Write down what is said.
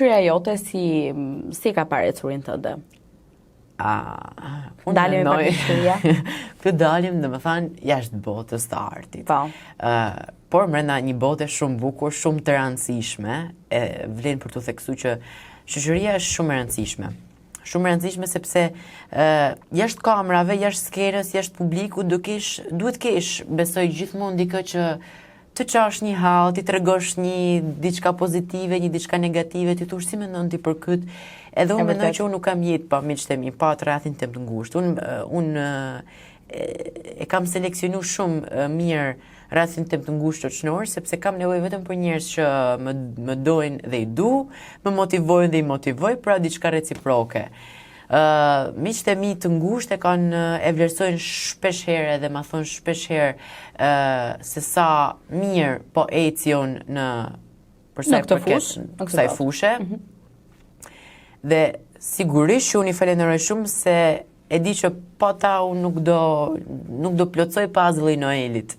Shqyria jote si ka parë ecurin tënde? Dalim pak në shqyria? Këtë dalim dhe më thanë jashtë botës të artit. Por mrenda një bote shumë bukur, shumë të rëndësishme, vlen për të theksu që shoqëria është shumë e rëndësishme. Shumë e rëndësishme sepse jashtë kamerave, jashtë skenës, jashtë publiku, duhet kesh, besoj gjithmonë dikë që të qash një hall, ti tregosh një diçka pozitive, një diçka negative, ti thush si mendon ti për këtë. Edhe unë mendoj që unë nuk kam jetë pa miqtë e mi, pa të rrethin tim të ngushtë. Unë e kam seleksionu shumë mirë rrethin tim të ngushtë shoqëror, sepse kam nevojë vetëm për njerëz që më dojnë dhe i du, më motivojnë dhe i motivoj, pra diçka reciproke. Miqtë e mi të ngushtë e vlerësojnë shpesh herë dhe ma thonë shpesh herë se sa mirë po ecion në kësaj fushë. Dhe sigurisht që unë i falenderoj shumë se e di që pa ta unë nuk do plotësoj puzzle-in Noelit.